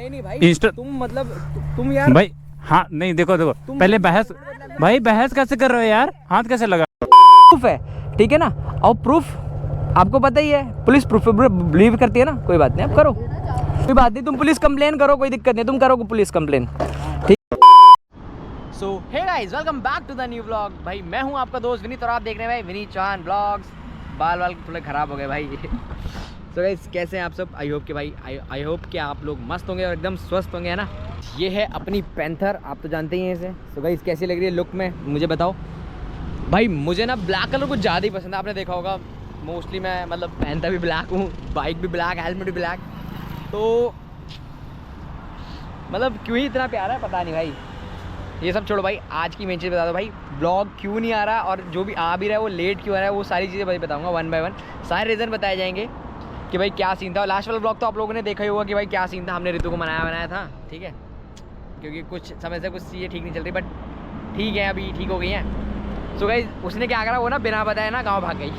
नहीं भाई तुम मतलब तुम यार भाई हाँ नहीं देखो पहले बहस भाई बहस कैसे कर रहे हो यार, हाथ कैसे लगा। प्रूफ है ठीक है ना, और प्रूफ आपको पता ही है, पुलिस प्रूफ बिलीव करती है ना, कोई बात नहीं आप करो, कोई बात नहीं, तुम पुलिस कंप्लेन करो, कोई दिक्कत नहीं, तुम करो पुलिस कंप्लेन ठीक। So hey guys welcome back to the new vlog. भाई मैं हूं आपका दोस्त विनीत और आप देख रहे हैं भाई विनीत चौहान ब्लॉग्स। बाल थोड़े ख़राब हो गए भाई। सो गाइस कैसे हैं आप सब, आई होप कि भाई आई होप कि आप लोग मस्त होंगे और एकदम स्वस्थ होंगे, है ना। ये है अपनी पैंथर, आप तो जानते ही हैं इसे। सो गाइस कैसी लग रही है लुक में मुझे बताओ। भाई मुझे ना ब्लैक कलर कुछ ज़्यादा ही पसंद है, आपने देखा होगा मोस्टली मैं मतलब पहनता भी ब्लैक हूँ, बाइक भी ब्लैक, हेलमेट भी ब्लैक, तो मतलब क्यों ही इतना प्यारा है पता नहीं भाई। ये सब छोड़ो भाई, आज की मेन चीज़ बता दो भाई, ब्लॉग क्यों नहीं आ रहा और जो भी आ भी रहा है वो लेट क्यों आ रहा है, वो सारी चीज़ें भाई बताऊंगा वन बाय वन, सारे रीज़न बताए जाएंगे कि भाई क्या सीन था। और लास्ट वाला ब्लॉग तो आप लोगों ने देखा ही होगा कि भाई क्या सीन था, हमने ऋतु को बनाया था ठीक है, क्योंकि कुछ समय से कुछ चीज़ें ठीक नहीं चल रही, बट ठीक है अभी ठीक हो गई हैं। सो गाइस उसने क्या करा, वो ना बिना बताए ना गाँव भाग गई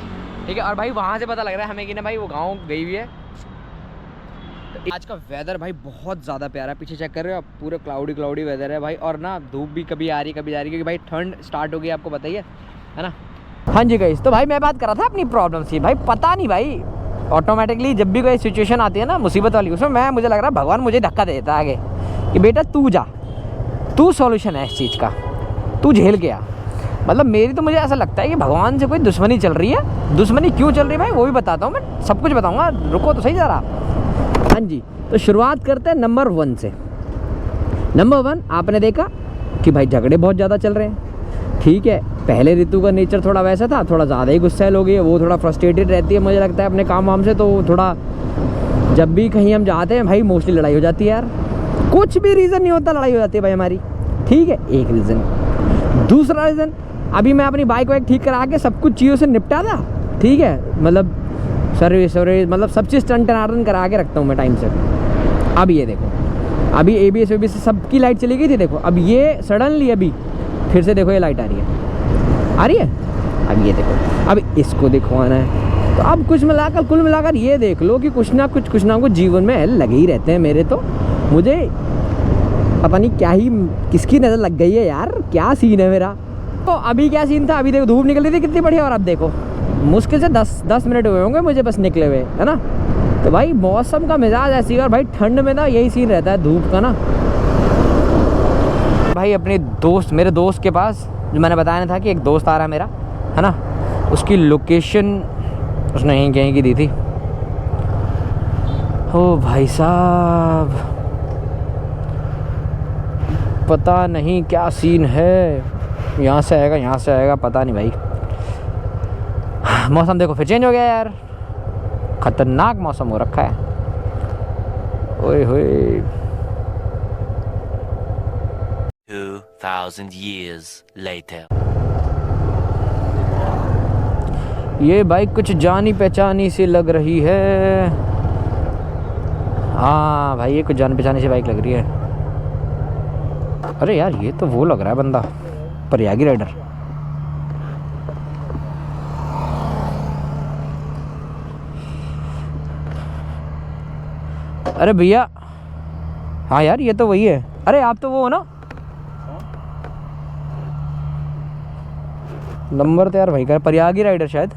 ठीक है, और भाई वहाँ से पता लग रहा है हमें कि ना भाई वो गाँव गई हुई है। तो आज का वेदर भाई बहुत ज़्यादा प्यारा है, पीछे चेक कर रहे हो आप, पूरे क्लाउडी वेदर है भाई, और ना धूप भी कभी आ रही कभी जा रही, क्योंकि भाई ठंड स्टार्ट हो गई आपको बताइए, है ना। हाँ जी गाइस, तो भाई मैं बात कर रहा था अपनी प्रॉब्लम्स की। भाई पता नहीं भाई ऑटोमेटिकली जब भी कोई सिचुएशन आती है ना मुसीबत वाली, उसमें मुझे लग रहा है भगवान मुझे धक्का दे देता है आगे कि बेटा तू जा, तू सॉल्यूशन है इस चीज़ का, तू झेल गया। मतलब मेरी तो मुझे ऐसा लगता है कि भगवान से कोई दुश्मनी चल रही है। दुश्मनी क्यों चल रही है भाई वो भी बताता हूँ मैं, सब कुछ बताऊँगा, रुको तो सही ज़रा। हाँ जी, तो शुरुआत करते हैं नंबर 1 से। नंबर 1 आपने देखा कि भाई झगड़े बहुत ज़्यादा चल रहे हैं ठीक है। पहले ऋतु का नेचर थोड़ा वैसा था, थोड़ा ज़्यादा ही गुस्सैल हो गई है, वो थोड़ा फ्रस्ट्रेटेड रहती है मुझे लगता है अपने काम वाम से, तो थोड़ा जब भी कहीं हम जाते हैं भाई मोस्टली लड़ाई हो जाती है यार, कुछ भी रीज़न नहीं होता लड़ाई हो जाती है भाई हमारी ठीक है, एक रीज़न। दूसरा रीज़न, अभी मैं अपनी बाइक वाइक ठीक करा के सब कुछ चीज़ों से निपटा था ठीक है, मतलब सर्विस मतलब सब चीज़ टन करा के रखता हूँ मैं टाइम से। अब ये देखो, अभी ABS वेबीएस से सबकी लाइट चली गई थी देखो, अब ये सडनली अभी फिर से देखो ये लाइट आ रही है। अब ये देखो, अब इसको दिखवाना है, तो अब कुल मिलाकर ये देख लो कि कुछ ना कुछ जीवन में लगे ही रहते हैं मेरे। तो मुझे पता नहीं क्या ही किसकी नज़र लग गई है यार, क्या सीन है मेरा। तो अभी क्या सीन था, अभी देखो धूप निकल रही थी कितनी बढ़िया, और अब देखो मुश्किल से 10 मिनट हुए होंगे मुझे बस निकले हुए, है ना। तो भाई मौसम का मिजाज ऐसी है, और भाई ठंड में ना यही सीन रहता है धूप का ना। भाई अपने दोस्त, मेरे दोस्त के पास जो मैंने बताया था कि एक दोस्त आ रहा है मेरा, है ना, उसकी लोकेशन उसने कहीं की दी थी। ओ भाई साहब पता नहीं क्या सीन है, यहाँ से आएगा पता नहीं भाई। मौसम देखो फिर चेंज हो गया यार, खतरनाक मौसम हो रखा है। ओए होए 2000 years later। ये बाइक कुछ जानी पहचानी सी लग रही है। हाँ भाई ये कुछ जानी पहचानी सी बाइक लग रही है। अरे यार ये तो वो लग रहा है बंदा, प्रयागी राइडर। अरे भैया हाँ यार ये तो वही है। अरे आप तो वो हो ना, नंबर तो यार भाई का प्रयागी राइडर, शायद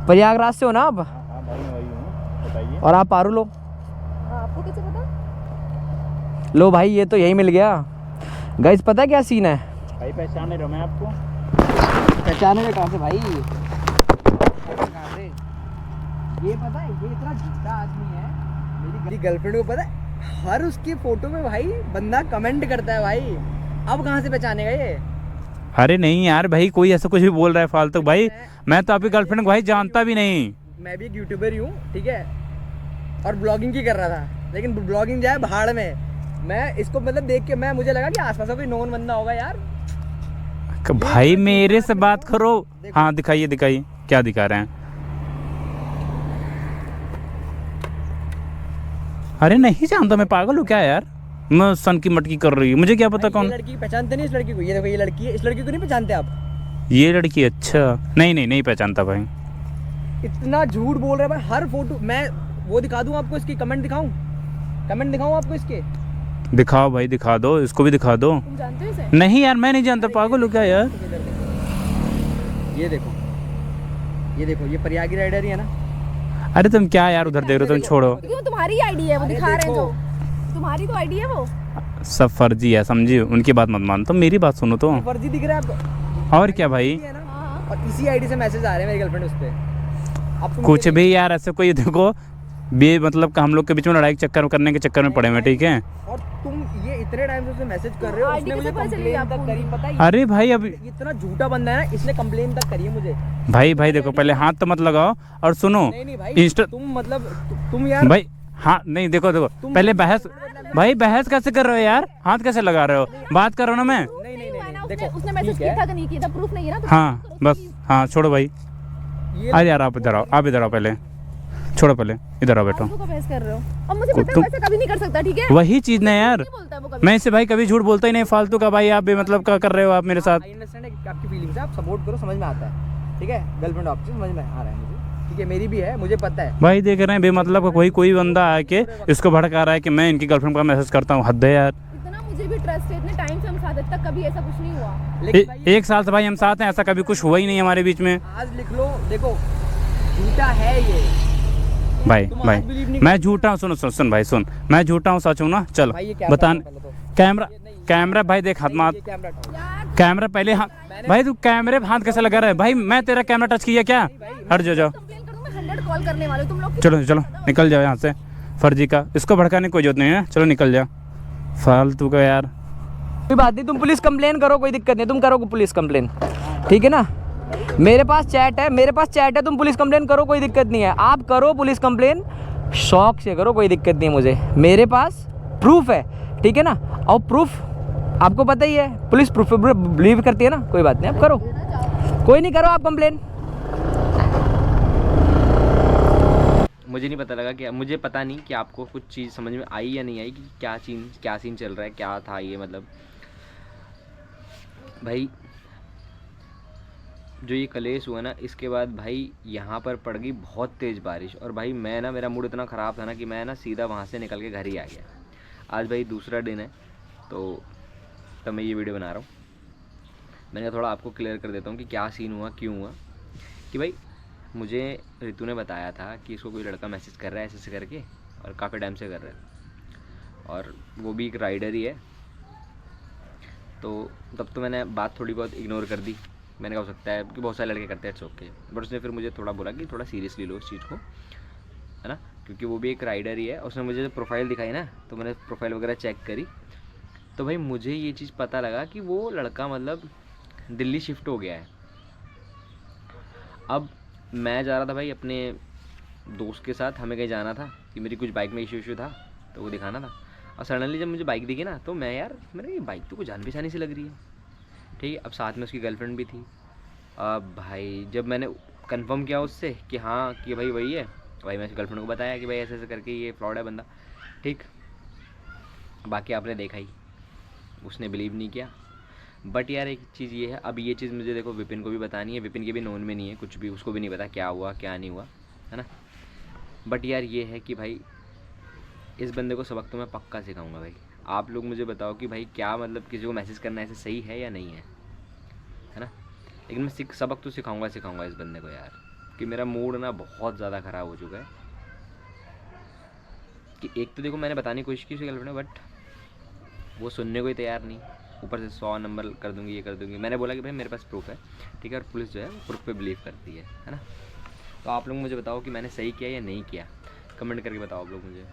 प्रयागराज से हो ना आप। हाँ भाई मैं वही हूँ, बताइए। और आप पारू लो। आपको कैसे पता? लो भाई ये तो यही मिल गया। गाइस पता है क्या सीन है भाई, पहचाने रहो मैं आपको। पहचाने में कहाँ से भाई, कहाँ से ये पता है, ये इतना झूठा आदमी है, मेरी गर्लफ्रेंड को पता है, हर उसकी फोटो में भाई बंदा कमेंट करता है भाई। अब कहाँ से पहचानेगा ये। अरे नहीं यार भाई, कोई ऐसा कुछ भी बोल रहा है फालतू भाई, मैं तो आपकी गर्लफ्रेंड को भाई जानता भी नहीं। मैं भी एक यूट्यूबर ही हूँ ठीक है, और ब्लॉगिंग की कर रहा था, लेकिन ब्लॉगिंग जाए भाड़ में। मैं इसको मतलब देख के मुझे लगा कि आसपास का कोई नोन बंदा होगा यार। भाई मेरे से बात करो। हाँ दिखाइए क्या दिखा रहे हैं। अरे नहीं जानता, मैं पागल हूँ क्या यार, मैं सन की मटकी कर रही हूँ, मुझे क्या पता कौन। लड़की पहचानते नहीं इस लड़की को, ये देखो ये लड़की है, इस लड़की को नहीं पहचानते आप। ये लड़की अच्छा, नहीं पहचानता भाई। इतना झूठ बोल रहा है भाई, हर फोटो मैं वो दिखा दूं आपको, इसकी कमेंट दिखाऊं। कमेंट दिखाऊं आपको इसके? दिखाओ भाई, दिखा दो, इसको भी दिखा दो। तुम जानते हो इसे? नहीं यार मैं नहीं जानता, पागल हो क्या यार। ये देखो, ये देखो, ये प्रयागी राइडर ही है ना? अरे तुम क्या यार उधर देख रहे हो, तुम छोड़ो। क्यों, तुम्हारी आईडी है वो, अरे दिखा रहे हैं देखो। जो तुम्हारी तो आईडी है वो। सब फर्जी है, समझी, उनकी बात मत मानो, तुम मेरी बात सुनो तो। फर्जी दिख रहा है आपको? और क्या भाई, है ना? हाँ। और इसी आईडी से मैसेज आ रहे हैं मेरी गर्लफ्रेंड उस पे। अब तुम कुछ मुझे- भी यार ऐसे कोई देखो भी, मतलब हम लोग के बीच में लड़ाई के चक्कर करने के चक्कर में पड़े हुए, ठीक है। और तुम ये इतने टाइम से उसे मैसेज कर रहे हो, आईडी उसने मुझे कैसे पता चली कंप्लेन आपको तक करी, उनकी? पता है? अरे भाई अब इतना झूठा बंदा है ना, इसने कंप्लेन तक करी है मुझे। भाई देखो, पहले हाथ तो मत लगाओ, और सुनो नहीं भाई, इंस्टा तुम मतलब तुम यार भाई, हाँ नहीं देखो पहले बहस, भाई बहस कैसे कर रहे हो यार, हाथ कैसे लगा रहे हो, बात कर रहा हूँ ना मैं। नहीं नहीं हुआ है ना, नहीं, देखो उसने मैसेज ठीक किया है। था कि नहीं किया था, प्रूफ नहीं है ना तो हाँ करो बस, please। हाँ छोड़ो भाई। ये अरे यार आप इधर आओ, आप इधर आओ, पहले छोड़ो, पहले इधर आओ बैठो। फालतू का बहस कर रहे हो, अब मुझे पता है तुम- वैसे कभी नहीं कर सकता, ठीक है? वही चीज ना यार, नहीं बोलता है वो कभी। मैं इससे भाई कभी झूठ बोलता ही नहीं फालतू का। भाई आप भी मतलब क्या कर रहे हो आप मेरे साथ। आई अंडरस्टैंड है कि आपकी फीलिंग्स है, आप सपोर्ट करो, समझ में आता है, ठीक है? गर्लफ्रेंड ऑप्शन समझ में आ रहा है मुझे, ठीक है? मेरी भी है, मुझे पता है। भाई देख रहे हैं बेमतलब का कोई बंदा आके इसको भड़का रहा है कि मैं इनकी गर्लफ्रेंड का मैसेज करता हूँ, हद है यार। इतना मुझे भी ट्रस्ट है, इतने टाइम से हम साथ हैं, तक कभी ऐसा कुछ नहीं हुआ। लेकिन भाई एक साल से भाई हम साथ हैं, ऐसा कभी कुछ हुआ ही नहीं हमारे बीच में। आज लिख लो, देखो झूठा है ये। भाई तुम भाई आज believe नहीं मैं झूठा हूँ, सुन भाई सुन, मैं झूठा हूँ सच हूँ ना, चलो भाई ये कैमरा बता। हटाओ पहले तो। कैमरा भाई देख हाथ मार, ये कैमरा हटाओ। यार कैमरा पहले हाथ, भाई तू कैमरे पे हाथ कैसे लगा रहा है भाई, मैं तेरा कैमरा टच किया क्या, हट जाओ। कंप्लेन करूँ मैं, 100 कॉल करने वाले हो तुम लोग। चलो चलो निकल जाओ यहाँ से, फर्जी का, इसको भड़काने की कोई जरूरत नहीं है, चलो निकल जाओ फालतू का यार। कोई बात नहीं, तुम पुलिस कंप्लेन करो, कोई दिक्कत नहीं, तुम करो पुलिस कंप्लेन, ठीक है ना? मेरे पास चैट है, तुम पुलिस कंप्लेन करो, कोई दिक्कत नहीं है। आप करो पुलिस कंप्लेन, शौक से करो, कोई दिक्कत नहीं है मुझे। मेरे पास प्रूफ है, ठीक है ना? और प्रूफ आपको पता ही है, पुलिस प्रूफ पे बिलीव करती है ना। कोई बात नहीं, आप करो, कोई नहीं, करो आप कंप्लेन। मुझे नहीं पता लगा कि, मुझे पता नहीं कि आपको कुछ चीज़ समझ में आई या नहीं आई कि क्या सीन चल रहा है, क्या था ये। मतलब भाई जो ये कलेश हुआ ना, इसके बाद भाई यहाँ पर पड़ गई बहुत तेज़ बारिश, और भाई मैं ना, मेरा मूड इतना ख़राब था ना कि मैं ना सीधा वहाँ से निकल के घर ही आ गया। आज भाई दूसरा दिन है, तो तब मैं ये वीडियो बना रहा हूँ। मैंने थोड़ा आपको क्लियर कर देता हूँ कि क्या सीन हुआ, क्यों हुआ। कि भाई मुझे रितु ने बताया था कि इसको कोई लड़का मैसेज कर रहा है ऐसे करके, और काफ़ी टाइम से कर रहा है, और वो भी एक राइडर ही है। तो तब तो मैंने बात थोड़ी बहुत इग्नोर कर दी, मैंने कहा हो सकता है कि बहुत सारे लड़के करते हैं, इट्स ओके। बट उसने फिर मुझे थोड़ा बोला कि थोड़ा सीरियसली लो इस चीज़ को, है ना, क्योंकि वो भी एक राइडर ही है। उसने मुझे प्रोफाइल दिखाई ना, तो मैंने प्रोफाइल वगैरह चेक करी, तो भाई मुझे ये चीज़ पता लगा कि वो लड़का मतलब दिल्ली शिफ्ट हो गया है। अब मैं जा रहा था भाई अपने दोस्त के साथ, हमें कहीं जाना था कि मेरी कुछ बाइक में इशू था, तो वो दिखाना था। और सडनली जब मुझे बाइक दिखी ना, तो मैं यार, मैंने ये बाइक तो कुछ जान पहचानी सी लग रही है, ठीक है? अब साथ में उसकी गर्लफ्रेंड भी थी। अब भाई जब मैंने कंफर्म किया उससे कि हाँ कि भाई वही है, भाई मैं उसकी गर्लफ्रेंड को बताया कि भाई ऐसे ऐसे करके ये फ्रॉड है बंदा, ठीक। बाकी आपने देखा ही, उसने बिलीव नहीं किया। बट यार एक चीज़ ये है, अब ये चीज़ मुझे देखो विपिन को भी बतानी है, विपिन के भी नोन में नहीं है कुछ भी, उसको भी नहीं पता क्या हुआ क्या नहीं हुआ, है ना। बट यार ये है कि भाई इस बंदे को सबक तो मैं पक्का सिखाऊंगा भाई। आप लोग मुझे बताओ कि भाई क्या मतलब किसी को मैसेज करना ऐसे सही है या नहीं है ना। लेकिन मैं सबक तो सिखाऊंगा इस बंदे को यार, कि मेरा मूड ना बहुत ज़्यादा ख़राब हो चुका है। कि एक तो देखो मैंने बताने की कोशिश की उसकी गर्लफ्रेंड ने, बट वो सुनने को ही तैयार नहीं, ऊपर से 100 नंबर कर दूंगी, ये कर दूंगी। मैंने बोला कि भाई मेरे पास प्रूफ है, ठीक है, और पुलिस जो है प्रूफ पे बिलीव करती है ना। तो आप लोग मुझे बताओ कि मैंने सही किया या नहीं किया, कमेंट करके बताओ आप लोग मुझे।